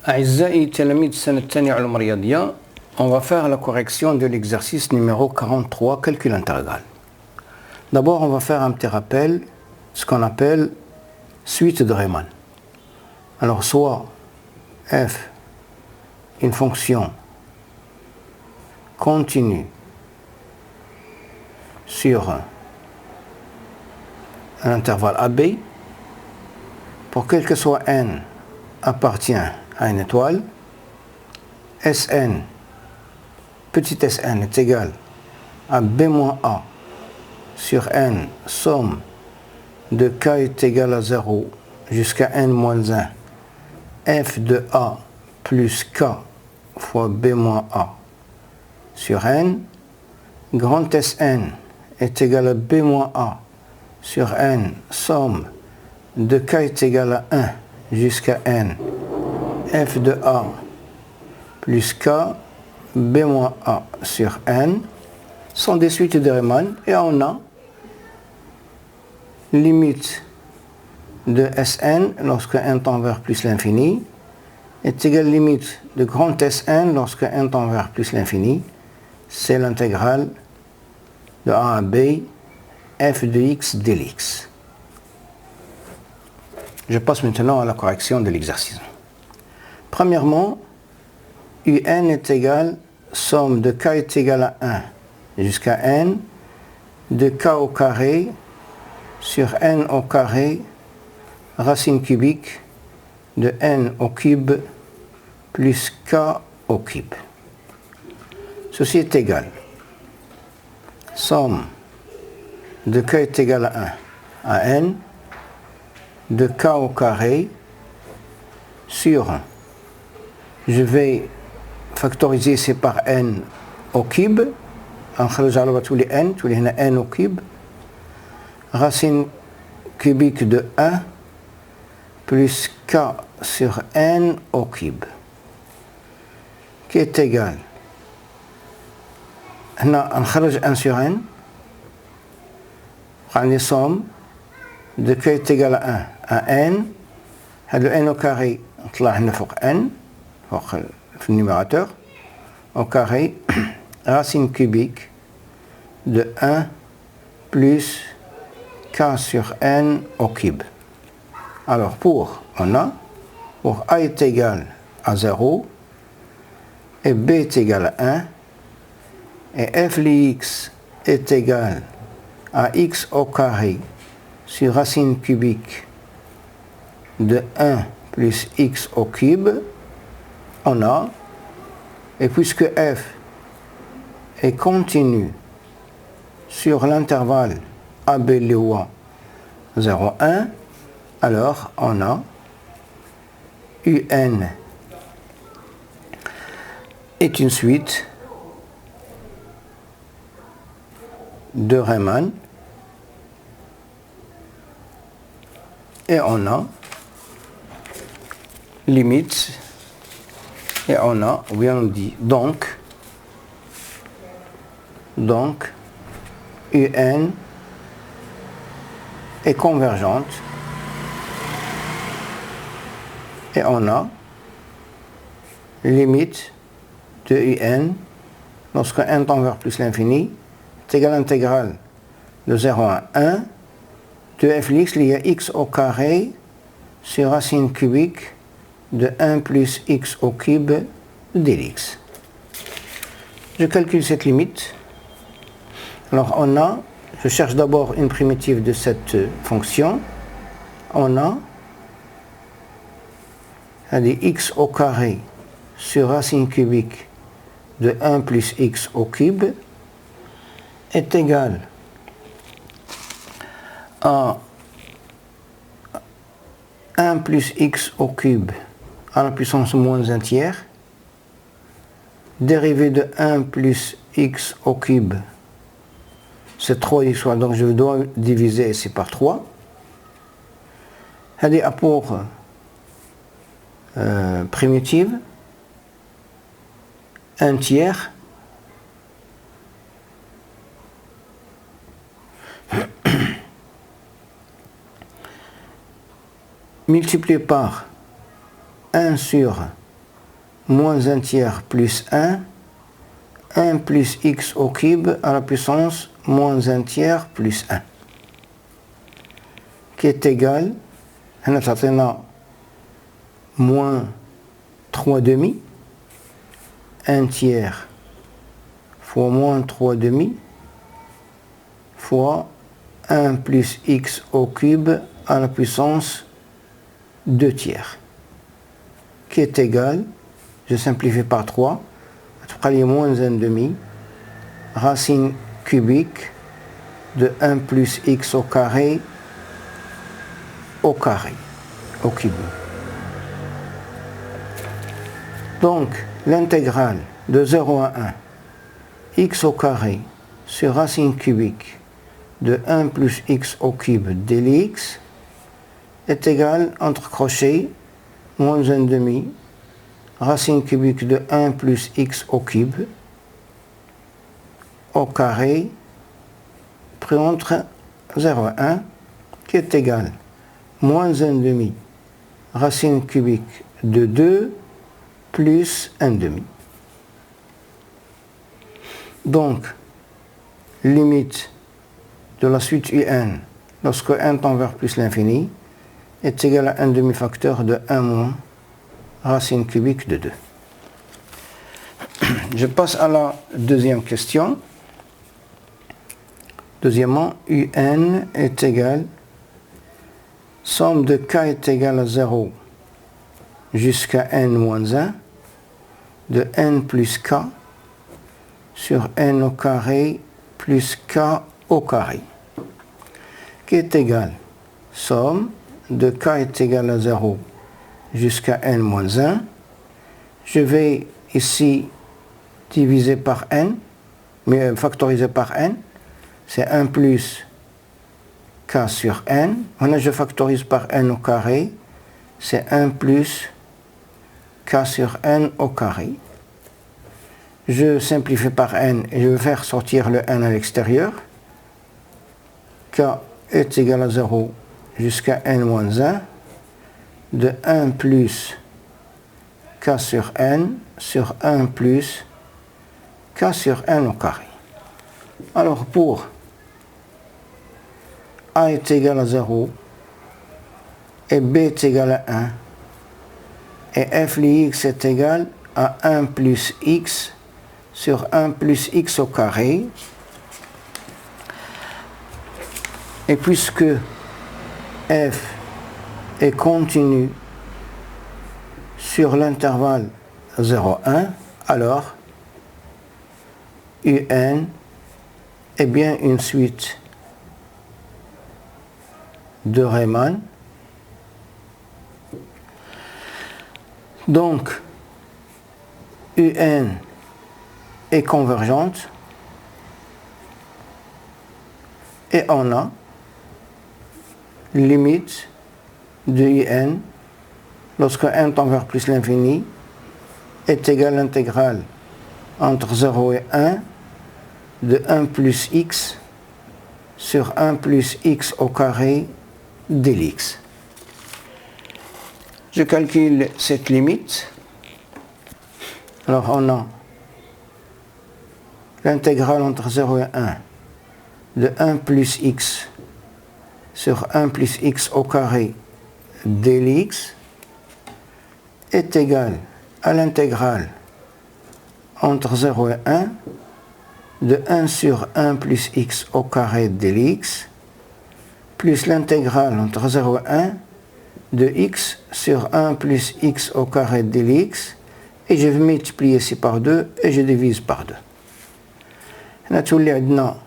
أعزائي تلاميذ السنة الثانية علوم رياضية, on va faire la correction de l'exercice numéro 43, calcul intégral. D'abord, on va faire un petit rappel, ce qu'on appelle suite de Riemann. Alors, soit f, une fonction continue sur un intervalle AB, pour quel que soit n appartient à une étoile, Sn, petit Sn est égal à B moins A sur n, somme de k est égal à 0 jusqu'à n moins 1, f de A plus k fois B moins A sur n, grand Sn est égal à B moins A sur n, somme de k est égal à 1 jusqu'à n, f de A plus k, B moins A sur n, sont des suites de Riemann, et on a limite de Sn lorsque n tend vers plus l'infini est égale limite de grand Sn lorsque n tend vers plus l'infini, c'est l'intégrale de A à B, f de x dx. Je passe maintenant à la correction de l'exercice. Premièrement, un est égal, somme de k est égal à 1 jusqu'à n, de k au carré sur n au carré, racine cubique de n au cube plus k au cube. Ceci est égal, somme de k est égal à 1 à n, de k au carré sur, je vais factoriser ici par n au cube, نخرج على بعض تولي n, تولي هنا n au cube, racine cubique de 1 plus k sur n au cube, qui est égal, هنا نخرج 1 sur n, عندي somme de k est égal à 1 à n, هذا n au carré نطلع هنا فوق n, فوق في النيميراتور, au carré, racine cubique de 1 plus k sur n au cube. Alors pour a est égal à 0 et b est égal à 1 et f de x est égal à x au carré sur racine cubique de 1 plus x au cube, on a, et puisque f est continu sur l'intervalle AB Léois 0, 1, alors on a UN est une suite de Riemann, et on a limite, et on a, oui on dit donc UN est convergente, et on a limite de UN lorsque n tend vers plus l'infini est égal à l'intégrale de 0 à 1 de f de x lié à x au carré sur racine cubique de 1 plus x au cube dx. Je calcule cette limite. Alors on a, je cherche d'abord une primitive de cette fonction, on a x au carré sur racine cubique de 1 plus x au cube est égal à 1 plus x au cube à la puissance moins 1 tiers, dérivée de 1 plus x au cube, c'est 3x, donc je dois diviser ici par 3. هذه pour primitive 1 tiers multiplié par 1 sur moins 1 tiers plus 1 plus x au cube à la puissance moins 1 tiers plus 1, qui est égal, on a moins 3 demi, 1 tiers fois moins 3 demi, fois 1 plus x au cube à la puissance 2 tiers, qui est égal, je simplifie par 3, moins 1 demi, racine cubique de 1 plus x au carré, au cube. Donc, l'intégrale de 0 à 1, x au carré sur racine cubique de 1 plus x au cube dx est égale, entre crochets, moins 1 demi, racine cubique de 1 plus x au cube, au carré, pris entre 0 et 1, qui est égal, moins 1 demi, racine cubique de 2 plus 1 demi. Donc, limite de la suite un lorsque 1 tend vers plus l'infini est égal à 1 demi-facteur de 1 moins racine cubique de 2. Je passe à la deuxième question. Deuxièmement, un est égal, somme de k est égale à 0 jusqu'à n moins 1 de n plus k sur n au carré plus k au carré, qui est égal, somme de k est égal à 0 jusqu'à n moins 1. Je vais ici diviser par n, mais factoriser par n, c'est 1 plus k sur n. Maintenant, je factorise par n au carré, c'est 1 plus k sur n au carré. Je simplifie par n et je vais faire sortir le n à l'extérieur. K est égal à 0 jusqu'à n moins 1 de 1 plus k sur 1 plus k sur n au carré. Alors pour a est égal à 0 et b est égal à 1 et f x est égal à 1 plus x sur 1 plus x au carré, et puisque f est continu sur l'intervalle 0,1, alors un est bien une suite de Riemann. Donc un est convergente et on a limite de un lorsque n tend vers plus l'infini est égal à l'intégrale entre 0 et 1 de 1 plus x sur 1 plus x au carré dx. Je calcule cette limite. Alors on a l'intégrale entre 0 et 1 de 1 plus x sur 1 plus x au carré dx est égal à l'intégrale entre 0 et 1 de 1 sur 1 plus x au carré dx plus l'intégrale entre 0 et 1 de x sur 1 plus x au carré dx, et je vais multiplier ici par 2 et je divise par 2. On a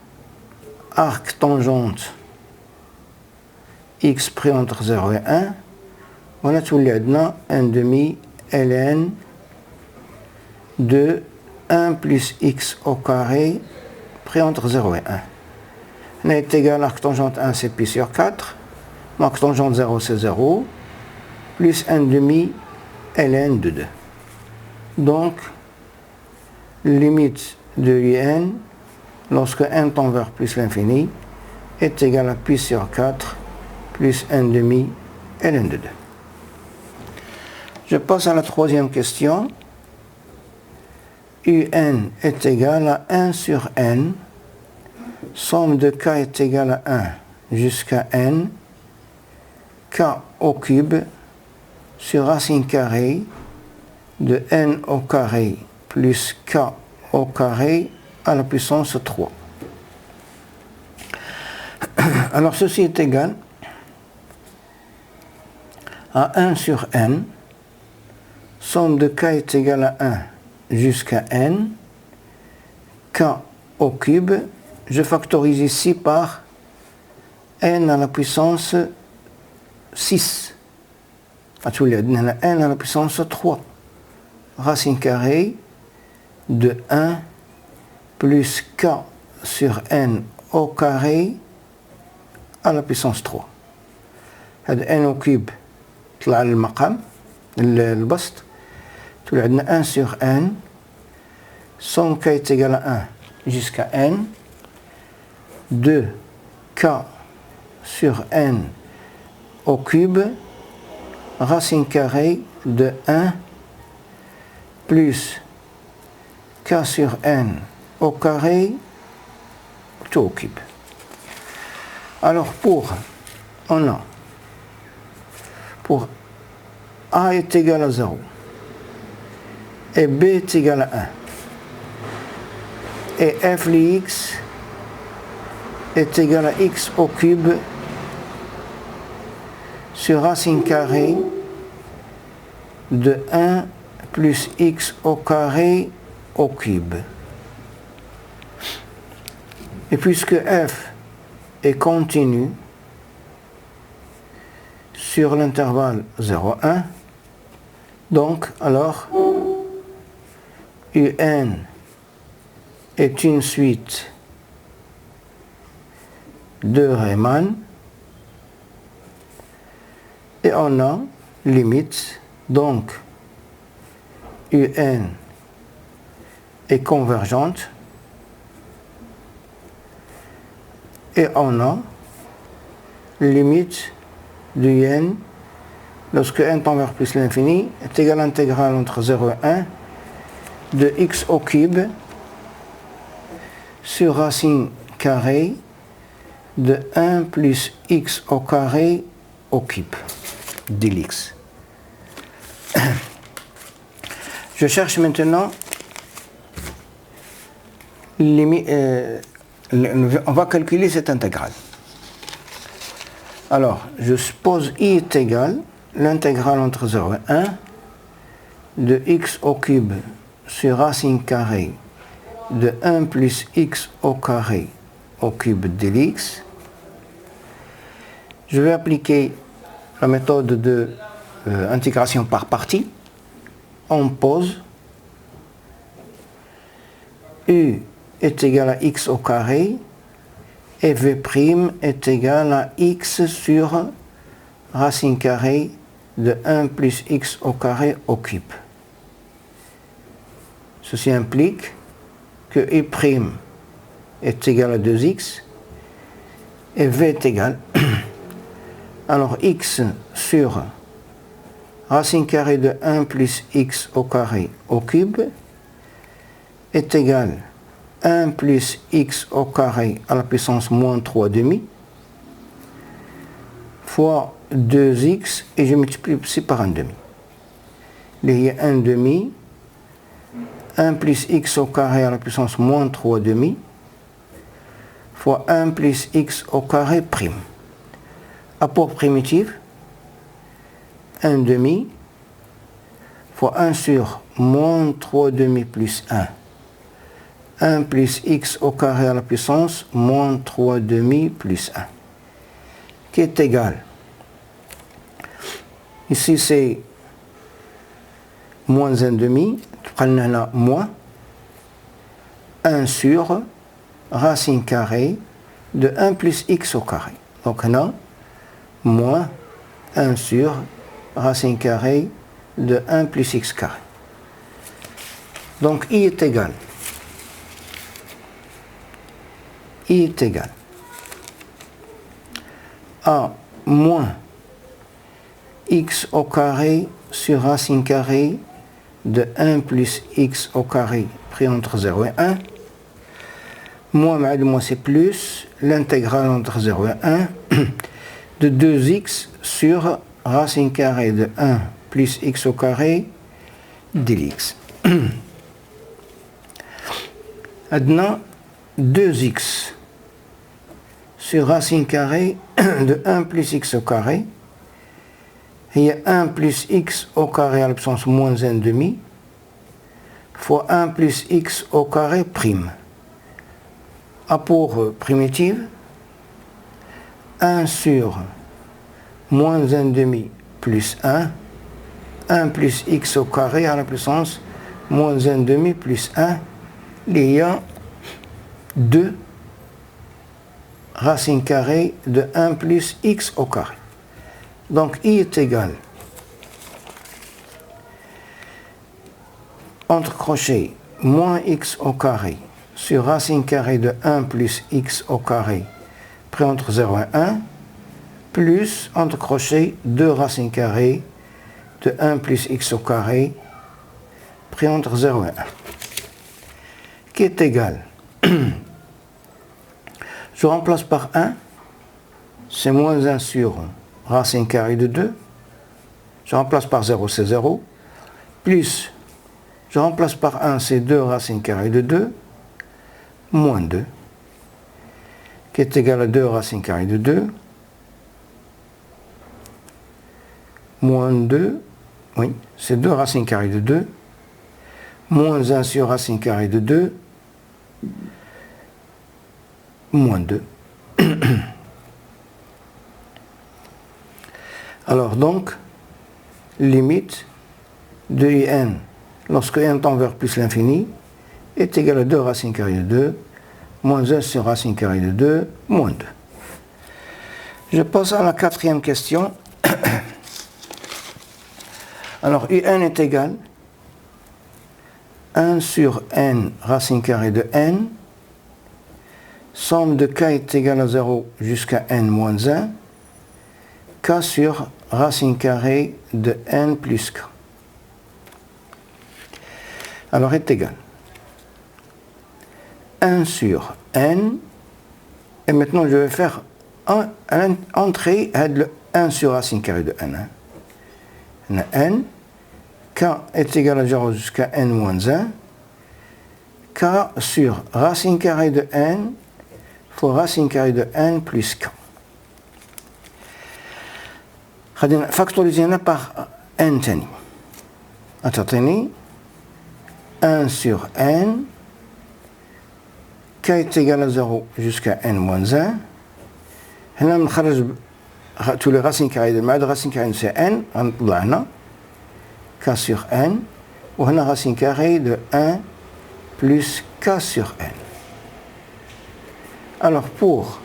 arc tangente x pris entre 0 et 1, on a 1 demi ln de 1 plus x au carré pris entre 0 et 1. On est égal à arc tangente 1, c'est pi sur 4, arc tangente 0, c'est 0, plus 1 demi ln de 2. Donc, limite de un lorsque n tend vers plus l'infini est égal à pi sur 4 plus 1 demi ln de 2. Je passe à la troisième question. UN est égal à 1 sur n, somme de k est égale à 1 jusqu'à n, k au cube sur racine carrée de n au carré plus k au carré à la puissance 3. Alors ceci est égal à 1 sur n, somme de k est égale à 1 jusqu'à n, k au cube, je factorise ici par n à la puissance 6. n à la puissance 3. Racine carrée de 1 plus k sur n au carré à la puissance 3. هذا n au cube طلع المقام البسط تولي عندنا 1 sur n somme k est égal à 1 jusqu'à n de k sur n au cube racine carrée de 1 plus k sur n au carré tout au cube. Alors pour A est égal à 0 et B est égal à 1 et f de x est égal à x au cube sur racine carrée de 1 plus x au carré au cube. Et puisque f est continu sur l'intervalle 0,1, donc alors UN est une suite de Riemann et on a limite, donc UN est convergente et on a limite de n lorsque n tend vers plus l'infini est égal à l'intégrale entre 0 et 1 de x au cube sur racine carrée de 1 plus x au carré au cube dx. Je cherche maintenant on va calculer cette intégrale. Alors, je suppose i est égal l'intégrale entre 0 et 1 de x au cube sur racine carrée de 1 plus x au carré au cube dx. Je vais appliquer la méthode de intégration par partie. On pose u est égal à x au carré et v' est égal à x sur racine carrée de 1 plus x au carré au cube. Ceci implique que i' est égal à 2x et v est égal alors x sur racine carrée de 1 plus x au carré au cube est égal 1 plus x au carré à la puissance moins 3 demi fois 2x et je multiplie ici par 1 demi. Il y a 1 demi, 1 plus x au carré à la puissance moins 3 demi fois 1 plus x au carré prime. Apport primitif, 1 demi fois 1 sur moins 3 demi plus 1. 1 plus x au carré à la puissance moins 3 demi plus 1 qui est égal, ici c'est moins 1 demi, moins 1 sur racine carrée de 1 plus x au carré. Donc on a moins 1 sur racine carrée de 1 plus x carré. Donc i est égal à moins x au carré sur racine carrée de 1 plus x au carré pris entre 0 et 1. Moins c'est plus l'intégrale entre 0 et 1 de 2x sur racine carrée de 1 plus x au carré dx. Maintenant, 2x sur racine carrée de 1 plus x au carré. Il y a 1 plus x au carré à l'absence moins 1 demi fois 1 plus x au carré prime. A pour primitive 1 sur moins 1 demi plus 1, 1 plus x au carré à la puissance moins 1 demi plus 1, il y a 2 racine carrée de 1 plus x au carré. Donc i est égal, entre crochets, moins x au carré sur racine carrée de 1 plus x au carré pris entre 0 et 1, plus, entre crochets, 2 racines carrées de 1 plus x au carré pris entre 0 et 1, qui est égal. Je remplace par 1, c'est moins 1 sur racine carrée de 2, je remplace par 0, c'est 0, plus, je remplace par 1, c'est 2 racine carrée de 2, moins 2, qui est égal à 2 racine carrée de 2, moins 2, oui, c'est 2 racine carrée de 2, moins 1 sur racine carrée de 2, moins 2. Alors donc, limite de in, lorsque n tend vers plus l'infini, est égal à 2 racine carrée de 2, moins 1 sur racine carrée de 2, moins 2. Je passe à la quatrième question. Alors, un est égal 1 sur n racine carrée de n, somme de k est égale à 0 jusqu'à n moins 1, k sur racine carrée de n plus k. Alors, est égal 1 sur n, et maintenant je vais faire entrer le 1 sur racine carrée de n. N, k est égal à 0 jusqu'à n moins 1, k sur racine carrée de n fois racine carrée de n plus k. Factorisez par n tani. Attendez, 1 sur n, k est égal à 0 jusqu'à n moins 1. هنا بنخرج tous les racines carrées de مع racine carrée c'est n, غنطلع هنا k sur n, وهنا racine carrée de 1 plus k sur n. Alors pour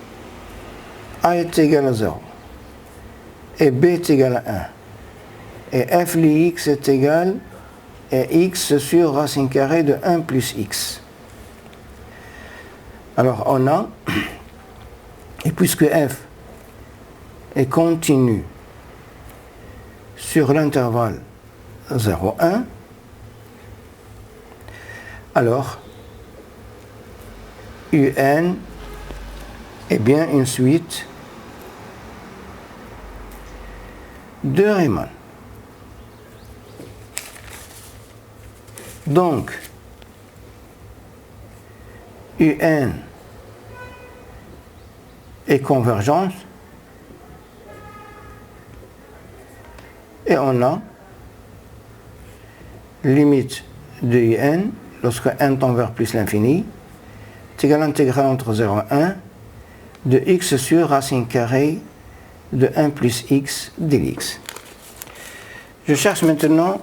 a est égal à 0 et b est égal à 1 et f li x est égal à x sur racine carrée de 1 plus x. Alors on a, et puisque f est continu sur l'intervalle 0, 1, alors un est bien une suite de Riemann. Donc, un est convergence et on a limite de un lorsque n tend vers plus l'infini est égal à l'intégrale entre 0 et 1 de x sur racine carrée de 1 plus x dx. Je cherche maintenant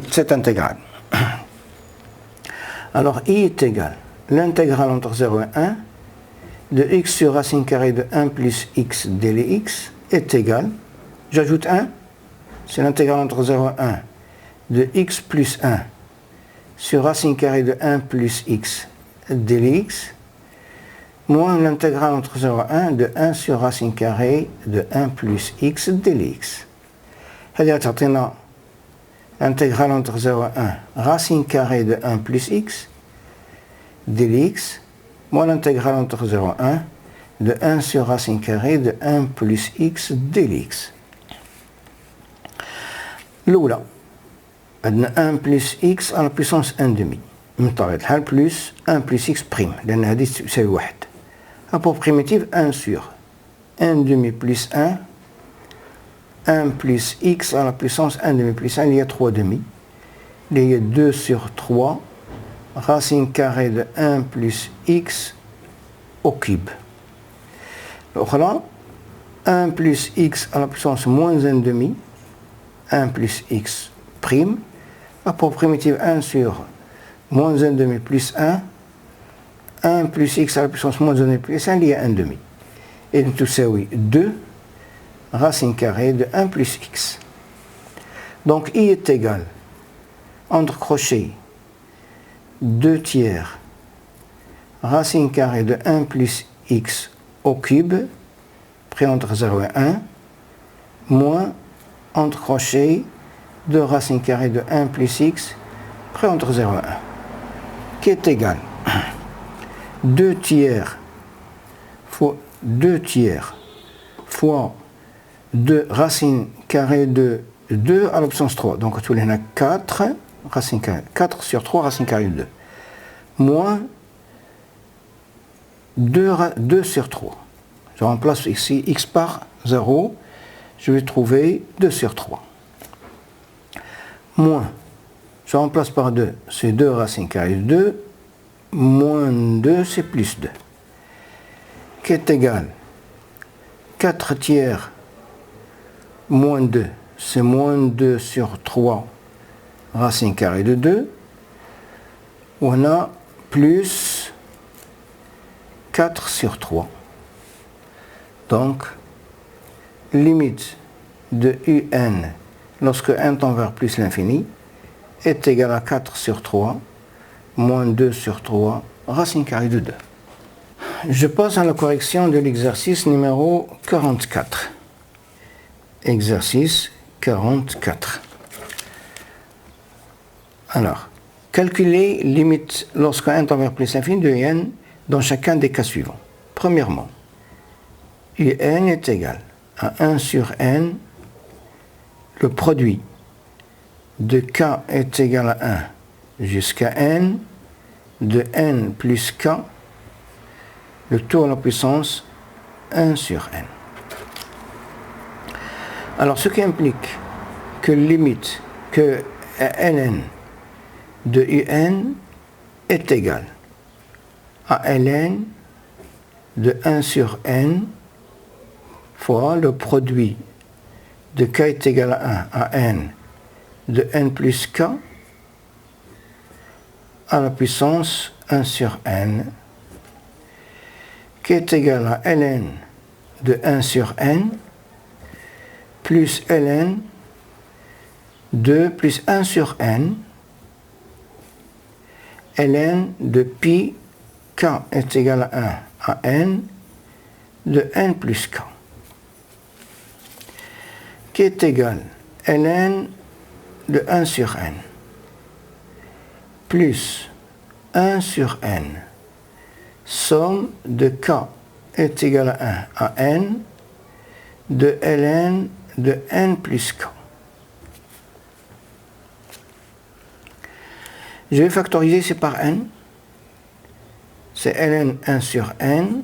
cette intégrale. Alors i est égal l'intégrale entre 0 et 1 de x sur racine carrée de 1 plus x dx est égal, j'ajoute 1, c'est l'intégrale entre 0 et 1 de x plus 1 sur racine carrée de 1 plus x dx, moins l'intégrale entre 0 et 1 de 1 sur racine carrée de 1 plus x dx. هذه تعطينا l'intégrale entre 0 et 1 racine carrée de 1 plus x de l'x moins l'intégrale entre 0 et 1 de 1 sur racine carrée de 1 plus x de l'x. الأولى عندنا 1 plus x à la puissance 1 demi من طبيعة الحال plus 1 plus x prime لأن هذه تساوي 1. Pour primitive 1 sur 1 demi plus 1 1 plus x à la puissance 1 demi plus 1 il y a 3 demi il y a 2 sur 3 racine carrée de 1 plus x au cube. الأخرى 1 plus x à la puissance moins 1 demi 1 plus x prime. Pour primitive 1 sur moins 1 demi plus 1 1 plus x à la puissance moins 1 demi plus 1 il y a 1 demi. Et tout ça oui 2 racine carrée de 1 plus x. Donc i est égal entre crochets 2 tiers racine carrée de 1 plus x au cube pris entre 0 et 1 moins entre crochets 2 racine carrée de 1 plus x pris entre 0 et 1 qui est égal 2 tiers fois 2 tiers fois 2 racine carrée de 2 à l'absence 3 donc tout les 4 racine carrée 4 sur 3 racine carrée de 2 moins 2 sur 3. Je remplace ici x par 0, je vais trouver 2 sur 3. Moins, je remplace par 2, c'est 2 racine carrée de 2, moins 2, c'est plus 2. Qui est égal 4 tiers moins 2, c'est moins 2 sur 3 racine carrée de 2. On a plus 4 sur 3. Donc, limite de un lorsque n tend vers plus l'infini est égal à 4 sur 3 moins 2 sur 3 racine carrée de 2. Je passe à la correction de l'exercice numéro 44. Exercice 44. Alors, calculer limite lorsque n tend vers plus l'infini de n dans chacun des cas suivants. Premièrement, un est égal à 1 sur n, le produit de k est égal à 1 jusqu'à n, de n plus k, le tout à la puissance 1 sur n. Alors, ce qui implique que limite que ln de un est égal à ln de 1 sur n fois le produit de k est égal à 1 à n de n plus k à la puissance 1 sur n qui est égal à ln de 1 sur n plus ln de plus 1 sur n ln de pi k est égal à 1 à n de n plus k qui est égal ln de 1 sur n plus 1 sur n somme de k est égal à 1 à n de ln de n plus k. Je vais factoriser ici par n. C'est ln 1 sur n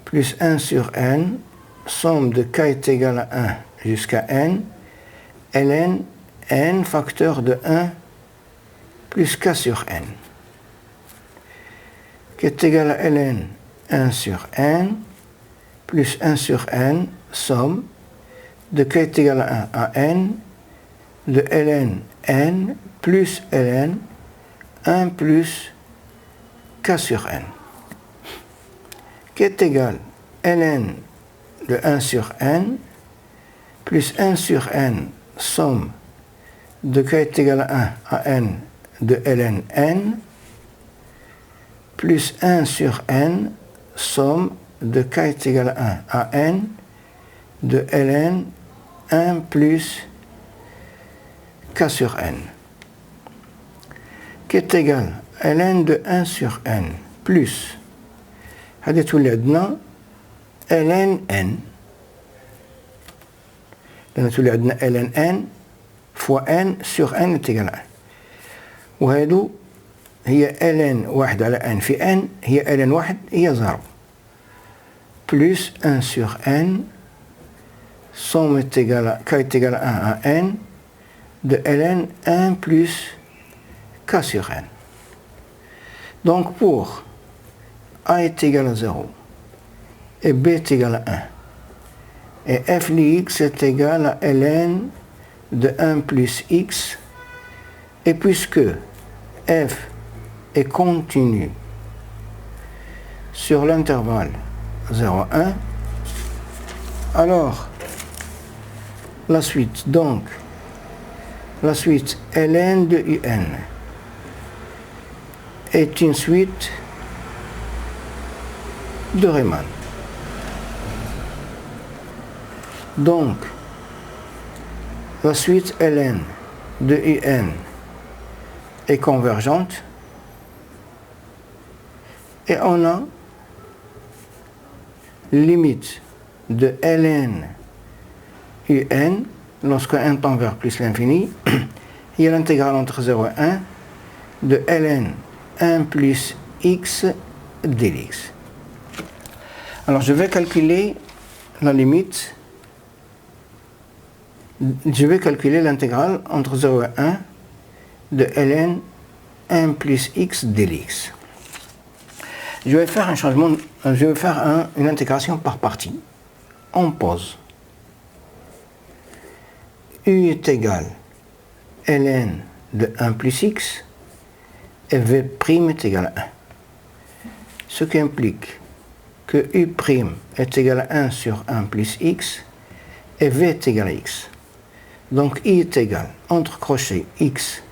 plus 1 sur n, somme de k est égal à 1 jusqu'à n, ln n facteur de 1 plus k sur n, qui est égal à ln 1 sur n plus 1 sur n, somme de k est égal à 1 à n, de ln n plus ln 1 plus k sur n, qui est égal ln de 1 sur n plus 1 sur n, somme de k est égal à 1 à n de ln n plus 1 sur n, somme de k est égal à 1 à n de ln 1 plus k sur n, qui est égal à ln de 1 sur n plus هذا تولي عندنا ln n لأن تولي عندنا ln n fois n sur n est égal à 1 وهادو هي ln واحد على n في n هي ln واحد هي 0 plus 1 sur n somme est égal à k est égal à 1 à n de ln 1 plus k sur n. Donc pour a est égal à 0 et b est égal à 1 et f de x est égal à ln de 1 plus x, et puisque f est continu sur l'intervalle 0,1, alors la suite, donc la suite ln de un est une suite de Riemann. Donc la suite ln de un est convergente et on a limite de ln un lorsque n tend vers plus l'infini, il y a l'intégrale entre 0 et 1 de ln 1 plus x dx. Alors je vais calculer la limite, je vais calculer l'intégrale entre 0 et 1 de ln 1 plus x dx. Je vais faire un changement, je vais faire une intégration par partie. On pose u est égal ln de 1 plus x et v' est égal à 1. Ce qui implique que u' est égal à 1 sur 1 plus x et v est égal à x. Donc i est égal, entre crochets x,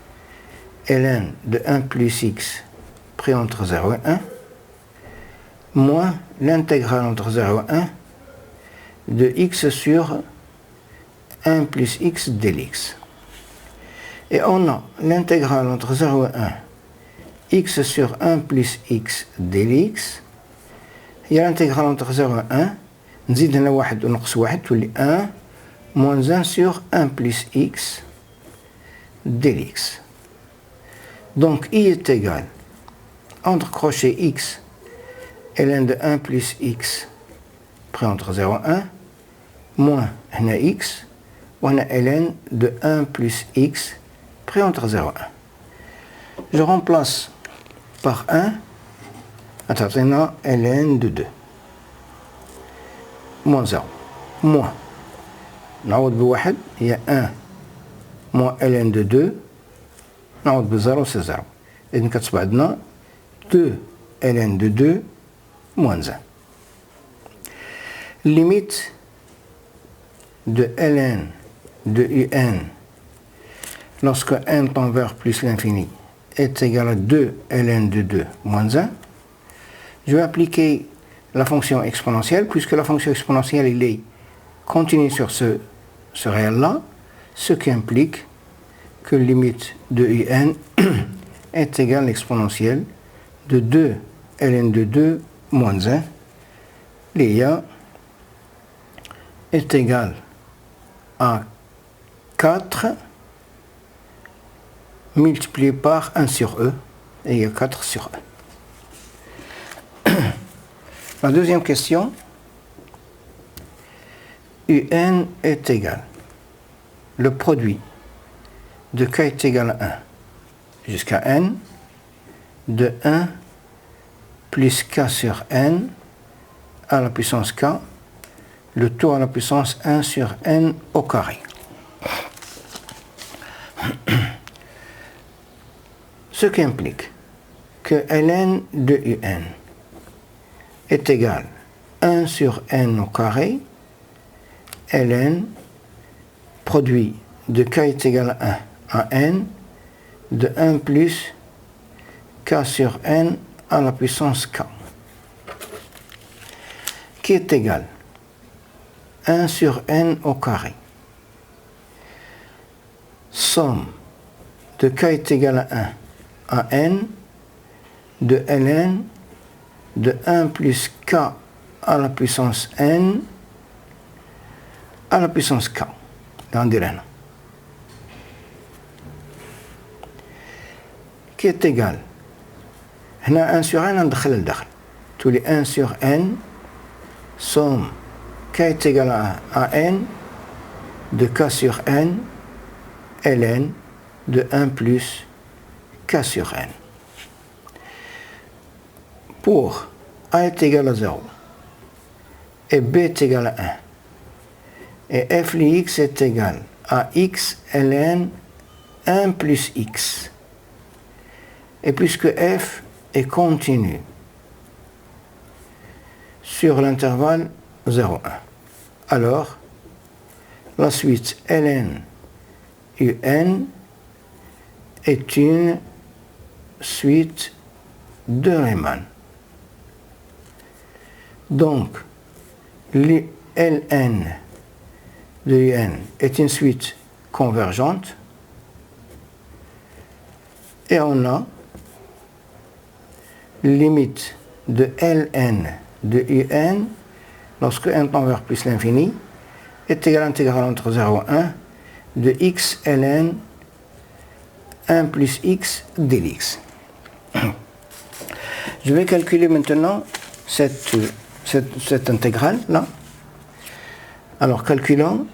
ln de 1 plus x pris entre 0 et 1, moins l'intégrale entre 0 et 1 de x sur 1 plus x dx. Et on a l'intégrale entre 0 et 1, x sur 1 plus x dx. Il y a l'intégrale entre 0 et 1, نزيد هنا واحد ونقص واحد تولي 1 moins 1 sur 1 plus x dx. Donc i est égal, entre crochets x, ln de 1 plus x pris entre 0 et 1, moins هنا x, وهنا ln de 1 plus x pris entre 0 et 1. Je remplace par 1, تعطينا ln de 2, moins 0, moins, نعوض بواحد هي 1 moins ln de 2, نعوض ب0 c'est 0. إذن كتصبح عندنا 2 ln de 2 moins 1. Limite de ln de un lorsque n tend vers plus l'infini est égal à 2 ln de 2 moins 1, je vais appliquer la fonction exponentielle, puisque la fonction exponentielle il est continue sur ce réel-là, ce qui implique que limite de un est égale à l'exponentielle de 2 ln de 2 moins 1, l'IA est égal à 4 multiplié par 1 sur e, et il y a 4 sur e. La deuxième question, un est égal, le produit de k est égal à 1 jusqu'à n de 1 plus k sur n à la puissance k, le tout à la puissance 1 sur n au carré. Ce qui implique que ln de un est égal à 1 sur n au carré, ln produit de k est égal à 1 à n de 1 plus k sur n à la puissance k, qui est égal 1 sur n au carré. Somme de k est égal à 1 à n de ln de 1 plus k à la puissance n à la puissance k. Qui est égal. On a 1 sur n, on a tous les 1 sur n, somme k est égal à n, de k sur n, ln de 1 plus k sur n. Pour a est égal à 0 et b est égal à 1 et f de x est égal à x ln 1 plus x, et puisque f est continu sur l'intervalle 0,1, alors la suite ln un est une suite de Riemann. Donc, ln de un est une suite convergente et on a limite de ln de un lorsque n tend vers plus l'infini est égal à l'intégrale entre 0 et 1 de x ln 1 plus x dx. Je vais calculer maintenant cette intégrale là. Alors calculons,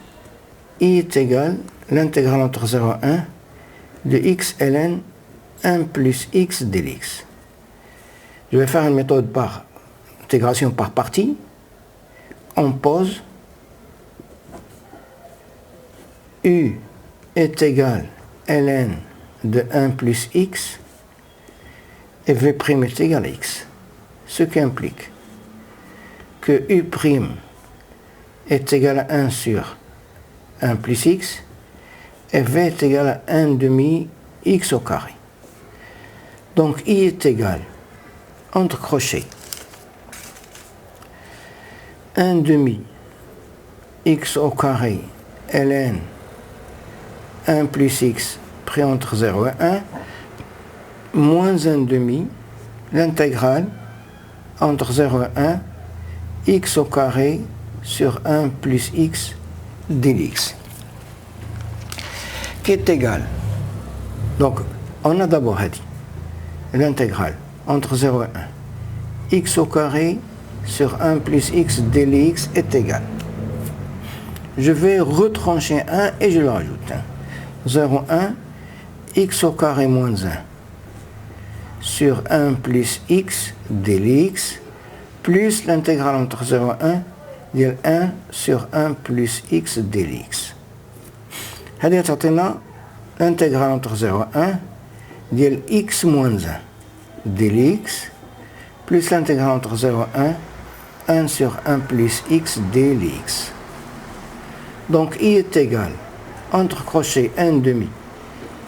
i est égal à l'intégrale entre 0 et 1 de x ln 1 plus x dx. Je vais faire une méthode par intégration par partie. On pose u est égal à ln de 1 plus x et v' est égal à x, ce qui implique que u' est égal à 1 sur 1 plus x et v est égal à 1 demi x au carré. Donc i est égal, entre crochets, 1 demi x au carré ln 1 plus x pris entre 0 et 1 moins 1 demi l'intégrale entre 0 et 1 x au carré sur 1 plus x dx, qui est égal. Donc on a d'abord dit l'intégrale entre 0 et 1 x au carré sur 1 plus x dx est égal. Je vais retrancher 1 et je le rajoute. 0,1 x au carré moins 1 sur 1 plus x dx plus l'intégrale entre 0 et 1 de 1 sur 1 plus x dx. C'est-à-dire l'intégrale entre 0 et 1 de x moins 1 dx plus l'intégrale entre 0 et 1 1 sur 1 plus x dx. Donc i est égal, entre crochets 1 demi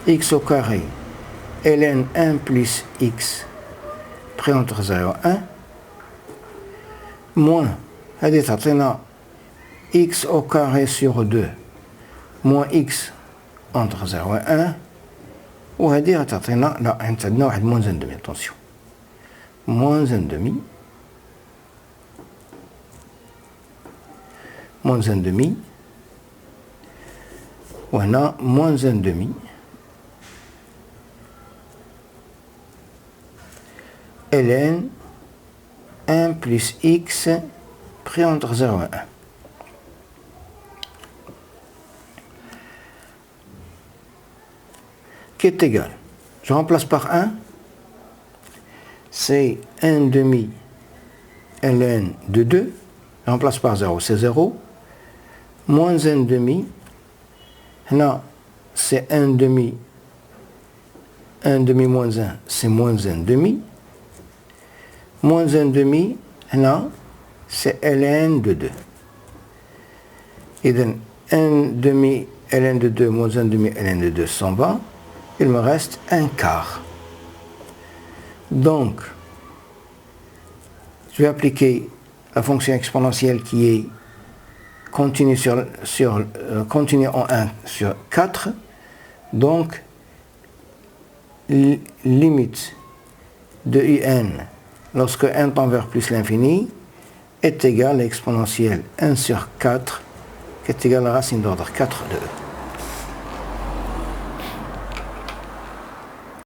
x au carré ln 1 plus x pris entre 0 et 1 moins, c'est-à-dire x au carré sur 2 moins x entre 0 et 1 ou c'est-à-dire là عندنا واحد moins 1 demi, attention, moins 1 demi وهنا moins 1 demi ln 1 plus x pris entre 0 et 1. Qui est égal, je remplace par 1, c'est 1 demi ln de 2, je remplace par 0, c'est 0, moins 1 demi, là c'est 1 demi moins 1, c'est moins 1 demi, moins 1 demi, là c'est ln de 2. Et donc 1 demi ln de 2 moins 1 demi ln de 2 s'en va, il me reste un quart. Donc, je vais appliquer la fonction exponentielle qui est continue, continue en 1 sur 4. Donc, limite de un lorsque n tend vers plus l'infini, est égal à exponentielle 1 sur 4, qui est égal à la racine d'ordre 4 de e.